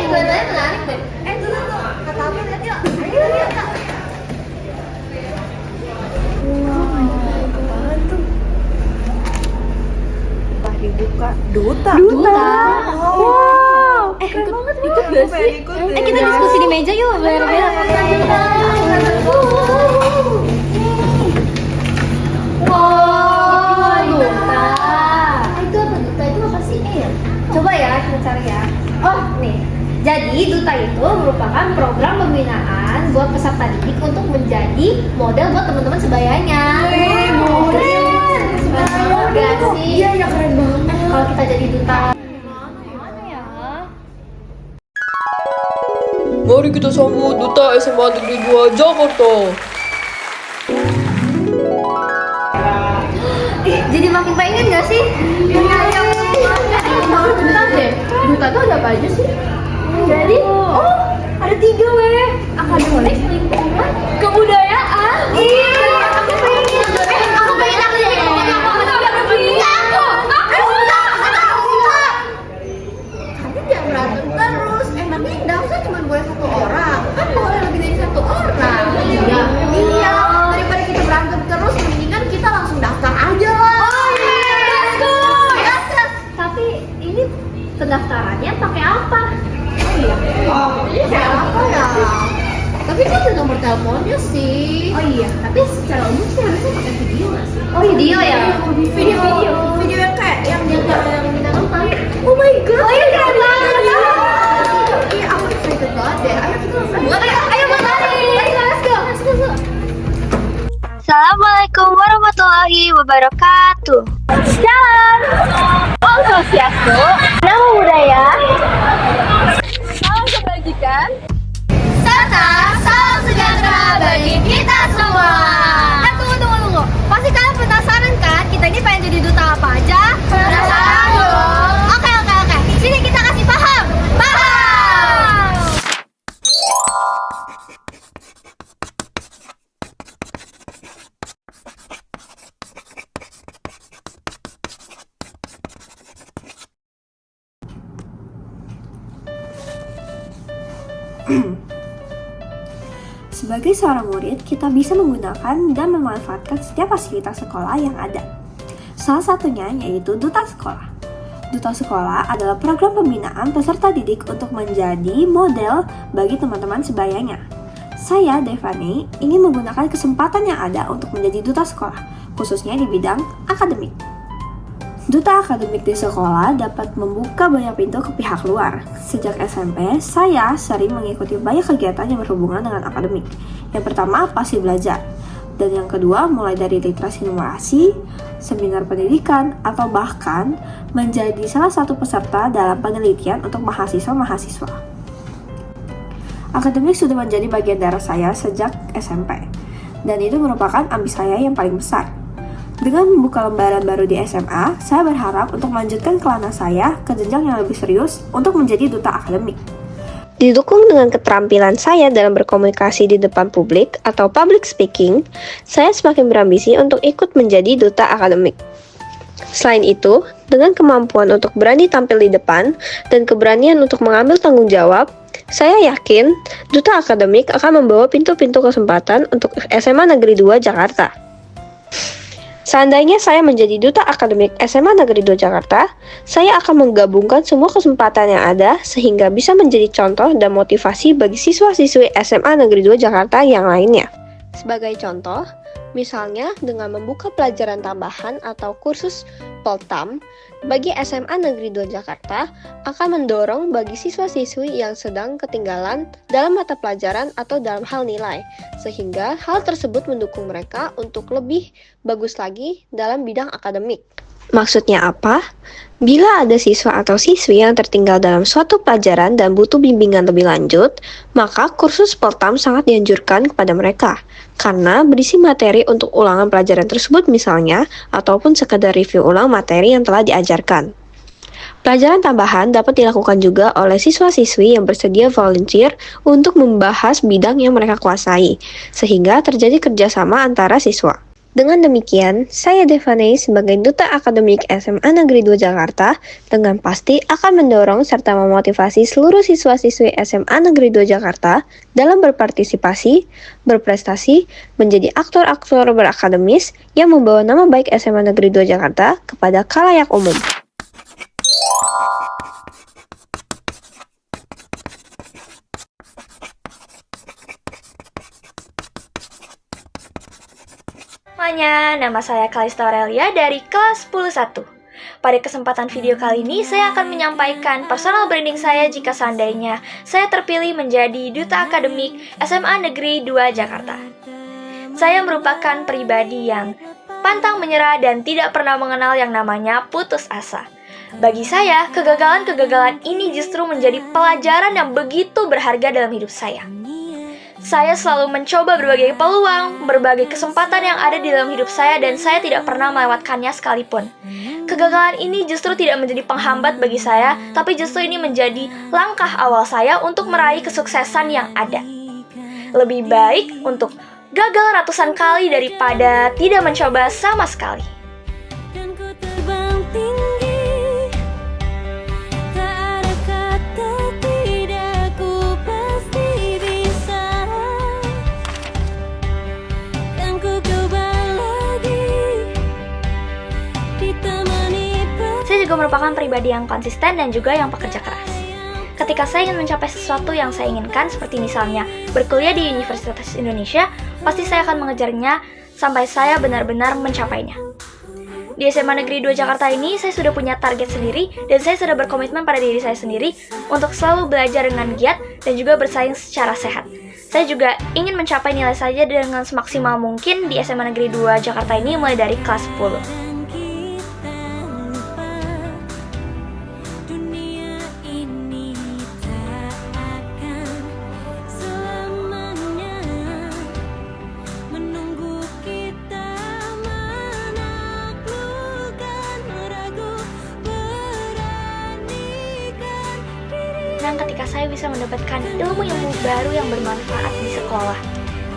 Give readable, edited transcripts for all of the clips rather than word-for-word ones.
kelihatannya menarik deh. Dulu tuh kata aku lihat yuk. Ayo lihat Kak. Apaan tuh? Pas dibuka Duta. Wow. Ikut gak sih? Kita diskusi di meja yuk. Biar wow, Duta. Itu apa Duta? Itu apa sih? Coba ya kita cari ya. Oh nih. Jadi Duta itu merupakan program pembinaan buat peserta didik untuk menjadi model buat teman-teman sebayanya. Keren. Sebaya sih. Iya ya keren banget. Kalau kita jadi Duta. Gimana ya? Mari kita sambut Duta SMA Negeri 2 Jakarta. Jadi makin pengen gak sih? Bentar deh, Duta tuh ada apa aja sih? Jadi, ada 3 weh. Akademik, lingkungan, kebudayaan. Iya, aku pengen. Aku pengen jadi Kamu jangan berantem terus. Emangnya daftar cuma boleh 1 orang? Kan boleh lebih dari 1 orang. Iya. Daripada kita berantem terus, mendingan kita langsung daftar aja lah. Tapi ini pendaftarannya pakai apa? Ini kayak apa ya? Tapi kan ada nomor teleponnya sih. Oh iya, tapi secara umum sih harusnya pakai video nggak sih? Oh video ya? Video yang kayak yang kita nonton. Oh my god. Oh iya keren banget. Iya aku excited banget deh. Ayo kita langsung buat. Ayo buat lari. Let's go. Assalamualaikum warahmatullahi wabarakatuh. Jalan. Om Swastiastu. Namo Buddhaya. Salam kebajikan. Serta salam sejahtera bagi kita semua. Tunggu. Pasti kalian penasaran kan? Kita ini pengen jadi duta apa aja? Penasaran dong. Oke. Sini kita kasih paham. Sebagai seorang murid, kita bisa menggunakan dan memanfaatkan setiap fasilitas sekolah yang ada. Salah satunya yaitu Duta Sekolah. Duta Sekolah adalah program pembinaan peserta didik untuk menjadi model bagi teman-teman sebayanya. Saya, Devani, ingin menggunakan kesempatan yang ada untuk menjadi Duta Sekolah, khususnya di bidang akademik. Duta akademik di sekolah dapat membuka banyak pintu ke pihak luar. Sejak SMP, saya sering mengikuti banyak kegiatan yang berhubungan dengan akademik. Yang pertama, pasti belajar. Dan yang kedua, mulai dari literasi numerasi, seminar pendidikan, atau bahkan menjadi salah satu peserta dalam penelitian untuk mahasiswa-mahasiswa. Akademik sudah menjadi bagian dari saya sejak SMP. Dan itu merupakan ambisi saya yang paling besar. Dengan membuka lembaran baru di SMA, saya berharap untuk melanjutkan kelana saya ke jenjang yang lebih serius untuk menjadi duta akademik. Didukung dengan keterampilan saya dalam berkomunikasi di depan publik atau public speaking, saya semakin berambisi untuk ikut menjadi duta akademik. Selain itu, dengan kemampuan untuk berani tampil di depan dan keberanian untuk mengambil tanggung jawab, saya yakin duta akademik akan membawa pintu-pintu kesempatan untuk SMA Negeri 2 Jakarta. Seandainya saya menjadi duta akademik SMA Negeri 2 Jakarta, saya akan menggabungkan semua kesempatan yang ada sehingga bisa menjadi contoh dan motivasi bagi siswa-siswi SMA Negeri 2 Jakarta yang lainnya. Sebagai contoh, misalnya dengan membuka pelajaran tambahan atau kursus Poltam bagi SMA Negeri 2 Jakarta akan mendorong bagi siswa-siswi yang sedang ketinggalan dalam mata pelajaran atau dalam hal nilai, sehingga hal tersebut mendukung mereka untuk lebih bagus lagi dalam bidang akademik. Maksudnya apa? Bila ada siswa atau siswi yang tertinggal dalam suatu pelajaran dan butuh bimbingan lebih lanjut, maka kursus Poltam sangat dianjurkan kepada mereka, karena berisi materi untuk ulangan pelajaran tersebut misalnya, ataupun sekadar review ulang materi yang telah diajarkan. Pelajaran tambahan dapat dilakukan juga oleh siswa-siswi yang bersedia volunteer untuk membahas bidang yang mereka kuasai, sehingga terjadi kerjasama antara siswa. Dengan demikian, saya Devaney sebagai Duta Akademik SMA Negeri 2 Jakarta dengan pasti akan mendorong serta memotivasi seluruh siswa-siswi SMA Negeri 2 Jakarta dalam berpartisipasi, berprestasi, menjadi aktor-aktor berakademis yang membawa nama baik SMA Negeri 2 Jakarta kepada khalayak umum. Semuanya, nama saya Kalista Aurelia dari kelas 101. Pada kesempatan video kali ini, saya akan menyampaikan personal branding saya jika seandainya saya terpilih menjadi Duta Akademik SMA Negeri 2 Jakarta. Saya merupakan pribadi yang pantang menyerah dan tidak pernah mengenal yang namanya putus asa. Bagi saya, kegagalan-kegagalan ini justru menjadi pelajaran yang begitu berharga dalam hidup saya. Saya selalu mencoba berbagai peluang, berbagai kesempatan yang ada di dalam hidup saya dan saya tidak pernah melewatkannya sekalipun. Kegagalan ini justru tidak menjadi penghambat bagi saya, tapi justru ini menjadi langkah awal saya untuk meraih kesuksesan yang ada. Lebih baik untuk gagal ratusan kali daripada tidak mencoba sama sekali. Saya juga merupakan pribadi yang konsisten dan juga yang pekerja keras. Ketika saya ingin mencapai sesuatu yang saya inginkan, seperti misalnya berkuliah di Universitas Indonesia, pasti saya akan mengejarnya sampai saya benar-benar mencapainya. Di SMA Negeri 2 Jakarta ini, saya sudah punya target sendiri dan saya sudah berkomitmen pada diri saya sendiri untuk selalu belajar dengan giat dan juga bersaing secara sehat. Saya juga ingin mencapai nilai saja dengan semaksimal mungkin di SMA Negeri 2 Jakarta ini mulai dari kelas 10. Dan ketika saya bisa mendapatkan ilmu-ilmu baru yang bermanfaat di sekolah.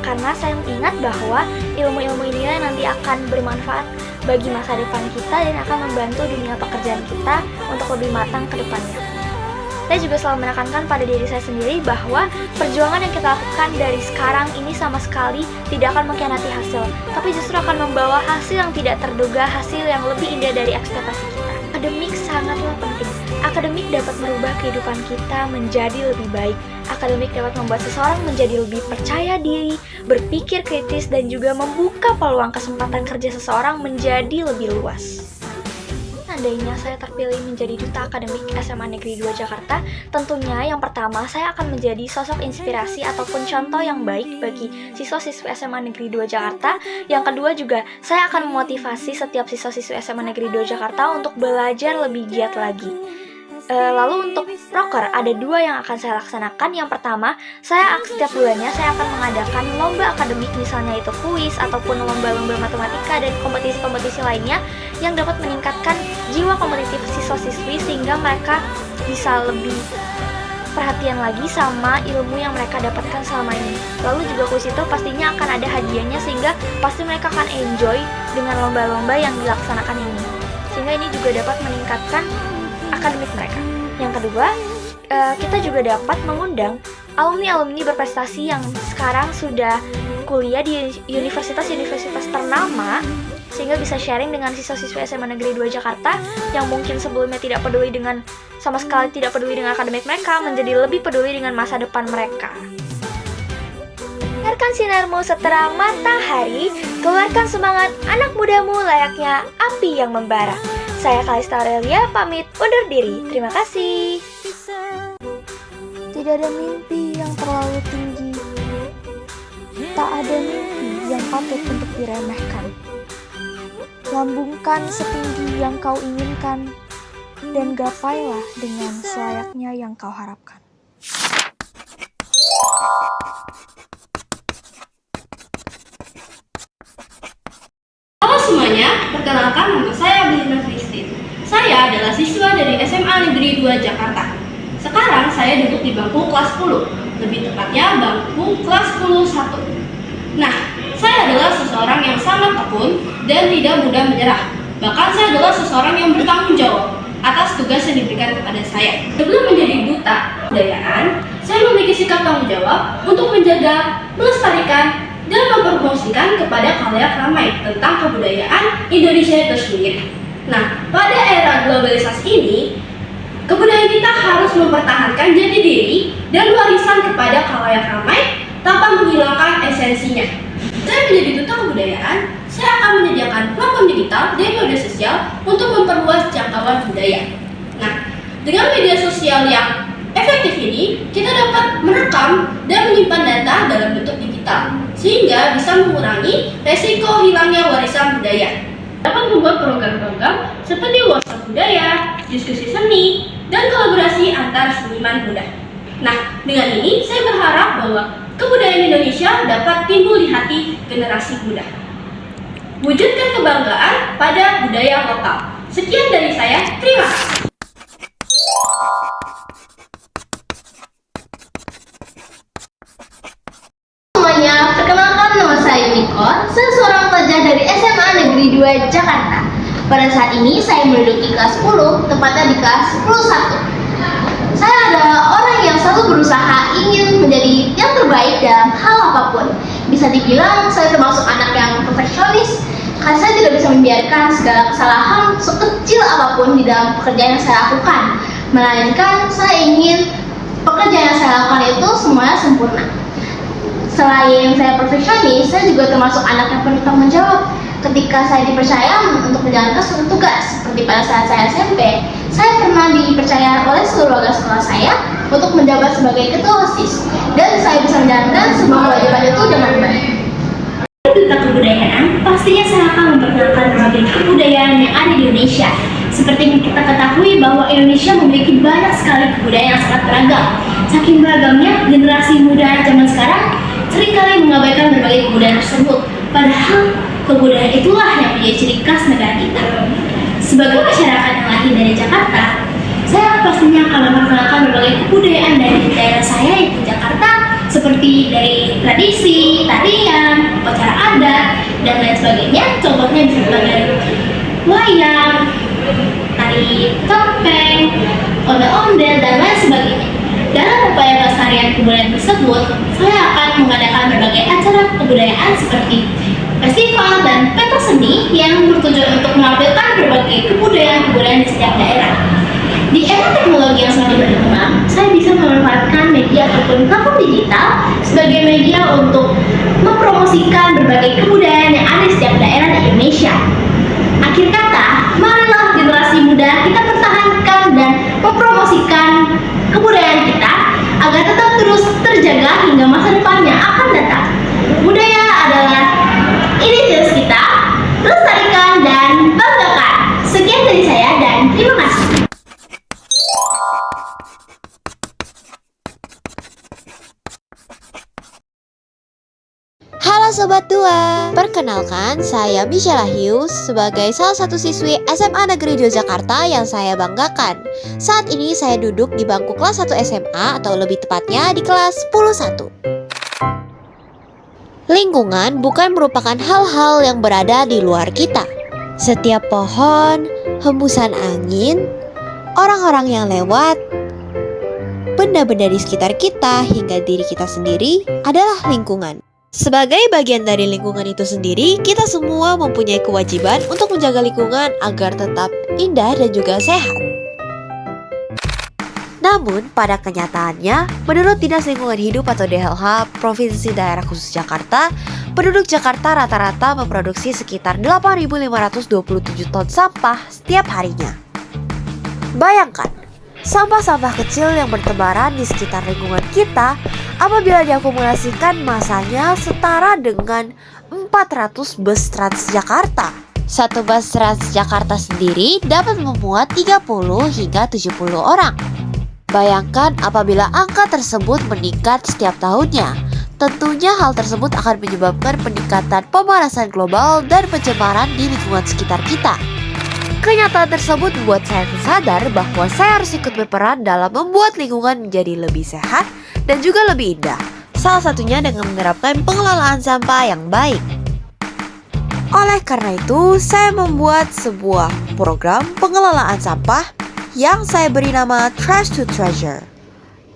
Karena saya ingat bahwa ilmu-ilmu ini nanti akan bermanfaat bagi masa depan kita dan akan membantu dunia pekerjaan kita untuk lebih matang ke depannya. Saya juga selalu menekankan pada diri saya sendiri bahwa perjuangan yang kita lakukan dari sekarang ini sama sekali tidak akan mengkhianati hasil, tapi justru akan membawa hasil yang tidak terduga, hasil yang lebih indah dari ekspektasi kita. Akademik sangatlah penting. Akademik dapat merubah kehidupan kita menjadi lebih baik. Akademik dapat membuat seseorang menjadi lebih percaya diri, berpikir kritis, dan juga membuka peluang kesempatan kerja seseorang menjadi lebih luas. Seandainya saya terpilih menjadi Duta Akademik SMA Negeri 2 Jakarta, tentunya yang pertama saya akan menjadi sosok inspirasi ataupun contoh yang baik bagi siswa-siswi SMA Negeri 2 Jakarta. Yang kedua juga, saya akan memotivasi setiap siswa-siswi SMA Negeri 2 Jakarta untuk belajar lebih giat lagi. Lalu untuk proker, ada 2 yang akan saya laksanakan. Yang pertama, setiap bulannya saya akan mengadakan lomba akademik, misalnya itu kuis ataupun lomba-lomba matematika dan kompetisi-kompetisi lainnya yang dapat meningkatkan jiwa kompetitif siswa-siswi sehingga mereka bisa lebih perhatian lagi sama ilmu yang mereka dapatkan selama ini. Lalu juga kuis itu pastinya akan ada hadiahnya sehingga pasti mereka akan enjoy dengan lomba-lomba yang dilaksanakan ini. Sehingga ini juga dapat meningkatkan akademik mereka. Yang kedua, kita juga dapat mengundang alumni-alumni berprestasi yang sekarang sudah kuliah di universitas-universitas ternama sehingga bisa sharing dengan siswa-siswa SMA Negeri 2 Jakarta yang mungkin sebelumnya tidak peduli dengan sama sekali tidak peduli dengan akademik mereka menjadi lebih peduli dengan masa depan mereka. Biarkan sinarmu seterang matahari, keluarkan semangat anak mudamu layaknya api yang membara. Saya Kalista Aurelia pamit undur diri. Terima kasih. Tidak ada mimpi yang terlalu tinggi. Tak ada mimpi yang patut untuk diremehkan. Lambungkan setinggi yang kau inginkan dan gapailah dengan selayaknya yang kau harapkan. Halo semuanya, perkenalkan nama saya Belinda Christine. Saya adalah siswa dari SMA Negeri 2 Jakarta. Sekarang saya duduk di bangku kelas 10, lebih tepatnya bangku kelas 10-1. Nah, saya adalah seseorang yang sangat tekun dan tidak mudah menyerah. Bahkan saya adalah seseorang yang bertanggung jawab atas tugas yang diberikan kepada saya. Sebelum menjadi duta kebudayaan, saya memiliki sikap tanggung jawab untuk menjaga, melestarikan, dan mempromosikan kepada khalayak ramai tentang kebudayaan Indonesia itu sendiri. Nah, pada era globalisasi ini, kebudayaan kita harus mempertahankan jati diri dan warisan kepada khalayak ramai tanpa menghilangkan esensinya. Saya menjadi duta kebudayaan, saya akan menyediakan platform digital dan media sosial untuk memperluas jangkauan budaya. Nah, dengan media sosial yang efektif ini, kita dapat merekam dan menyimpan data dalam bentuk digital, sehingga bisa mengurangi resiko hilangnya warisan budaya. Dapat membuat program-program seperti workshop budaya, diskusi seni, dan kolaborasi antar seniman muda. Nah, dengan ini saya berharap bahwa kebudayaan Indonesia dapat timbul di hati generasi muda. Wujudkan kebanggaan pada budaya lokal. Sekian dari saya, terima kasih. Semuanya, perkenalkan nama saya Nicole, saya seorang pelajar dari SMA Negeri 2 Jakarta. Pada saat ini saya menduduki kelas 10, tepatnya di kelas 10-1. Saya adalah orang yang selalu berusaha ingin menjadi yang terbaik dalam hal apapun. Bisa dibilang saya termasuk anak yang perfeksionis, karena saya tidak bisa membiarkan segala kesalahan sekecil apapun di dalam pekerjaan yang saya lakukan. Melainkan saya ingin pekerjaan yang saya lakukan itu semuanya sempurna. Selain saya perfeksionis, saya juga termasuk anak yang penuh tanggung jawab. Ketika saya dipercaya untuk menjalankan suatu tugas, seperti pada saat saya SMP, saya pernah dipercaya oleh seluruh warga sekolah saya untuk menjabat sebagai ketua OSIS, dan saya bisa menjalankan semua kewajiban itu dengan baik. Duta kebudayaan, pastinya saya akan memperkenalkan berbagai kebudayaan yang ada di Indonesia. Seperti yang kita ketahui bahwa Indonesia memiliki banyak sekali kebudayaan yang sangat beragam. Saking beragamnya, generasi muda zaman sekarang seringkali mengabaikan berbagai kebudayaan tersebut. Padahal kebudayaan itulah yang menjadi ciri khas negara kita. Sebagai masyarakat yang lahir dari Jakarta, saya pastinya akan memperkenalkan berbagai kebudayaan dari daerah saya yaitu Jakarta, seperti dari tradisi, tarian, upacara adat, dan lain sebagainya. Contohnya bisa sebagai wayang, tari topeng, ondel-ondel, dan lain sebagainya. Dalam upaya pelestarian kebudayaan tersebut, saya akan mengadakan berbagai acara kebudayaan seperti festival dan pentas seni yang bertujuan untuk menampilkan berbagai kebudayaan di setiap daerah. Di era teknologi yang semakin berkembang, saya bisa memanfaatkan media ataupun platform digital sebagai media untuk mempromosikan berbagai kebudayaan yang ada di setiap daerah di Indonesia. Akhir kata, marilah generasi muda kita pertahankan dan mempromosikan kebudayaan kita agar tetap terus terjaga hingga masa depan yang akan datang. Budaya adalah identitas kita, lestarikan dan banggakan. Sekian dari saya dan terima kasih. Halo Sobat Tua, perkenalkan saya Michelle Hughes sebagai salah satu siswi SMA Negeri 2 Jakarta yang saya banggakan. Saat ini saya duduk di bangku kelas 1 SMA atau lebih tepatnya di kelas 10-1. Lingkungan bukan merupakan hal-hal yang berada di luar kita. Setiap pohon, hembusan angin, orang-orang yang lewat, benda-benda di sekitar kita hingga diri kita sendiri adalah lingkungan. Sebagai bagian dari lingkungan itu sendiri, kita semua mempunyai kewajiban untuk menjaga lingkungan agar tetap indah dan juga sehat. Namun, pada kenyataannya, menurut Dinas Lingkungan Hidup atau DLH Provinsi Daerah Khusus Jakarta, penduduk Jakarta rata-rata memproduksi sekitar 8.527 ton sampah setiap harinya. Bayangkan, sampah-sampah kecil yang bertebaran di sekitar lingkungan kita apabila diakumulasikan masanya setara dengan 400 bus Transjakarta. Satu bus Transjakarta sendiri dapat memuat 30 hingga 70 orang. Bayangkan apabila angka tersebut meningkat setiap tahunnya. Tentunya hal tersebut akan menyebabkan peningkatan pemanasan global dan pencemaran di lingkungan sekitar kita. Kenyataan tersebut membuat saya sadar bahwa saya harus ikut berperan dalam membuat lingkungan menjadi lebih sehat dan juga lebih indah. Salah satunya dengan menerapkan pengelolaan sampah yang baik. Oleh karena itu, saya membuat sebuah program pengelolaan sampah yang saya beri nama Trash to Treasure.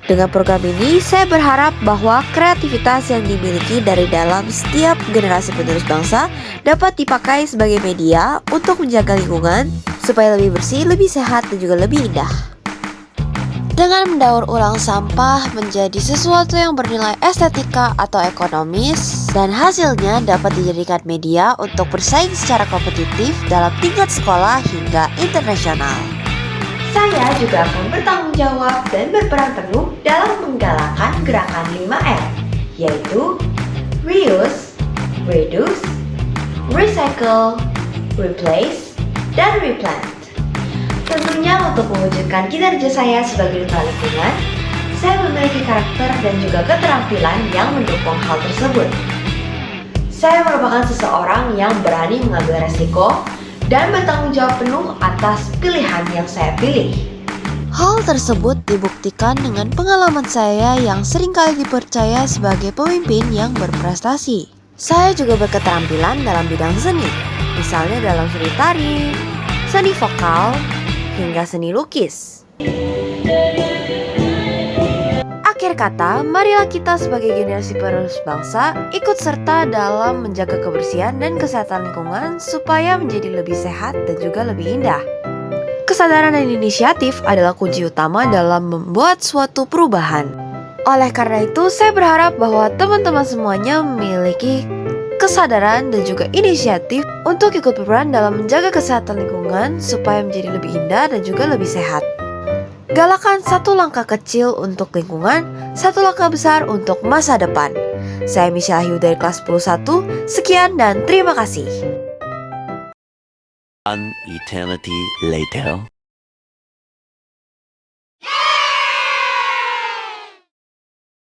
Dengan program ini, saya berharap bahwa kreativitas yang dimiliki dari dalam setiap generasi penerus bangsa dapat dipakai sebagai media untuk menjaga lingkungan supaya lebih bersih, lebih sehat, dan juga lebih indah. Dengan mendaur ulang sampah menjadi sesuatu yang bernilai estetika atau ekonomis, dan hasilnya dapat dijadikan media untuk bersaing secara kompetitif dalam tingkat sekolah hingga internasional. Saya juga akan bertanggung jawab dan berperan penuh dalam menggalakkan gerakan 5R, yaitu reuse, reduce, recycle, replace, dan replant. Tentunya untuk mewujudkan kinerja saya sebagai duta lingkungan, saya memiliki karakter dan juga keterampilan yang mendukung hal tersebut. Saya merupakan seseorang yang berani mengambil resiko dan bertanggung jawab penuh atas pilihan yang saya pilih. Hal tersebut dibuktikan dengan pengalaman saya yang seringkali dipercaya sebagai pemimpin yang berprestasi. Saya juga berketerampilan dalam bidang seni, misalnya dalam seni tari, seni vokal, hingga seni lukis. Akhir kata, marilah kita sebagai generasi penerus bangsa ikut serta dalam menjaga kebersihan dan kesehatan lingkungan supaya menjadi lebih sehat dan juga lebih indah. Kesadaran dan inisiatif adalah kunci utama dalam membuat suatu perubahan. Oleh karena itu, saya berharap bahwa teman-teman semuanya memiliki kesadaran dan juga inisiatif untuk ikut berperan dalam menjaga kesehatan lingkungan supaya menjadi lebih indah dan juga lebih sehat. Galakan satu langkah kecil untuk lingkungan, satu langkah besar untuk masa depan. Saya Misha Ayu dari kelas 11. Sekian dan terima kasih. An eternity later.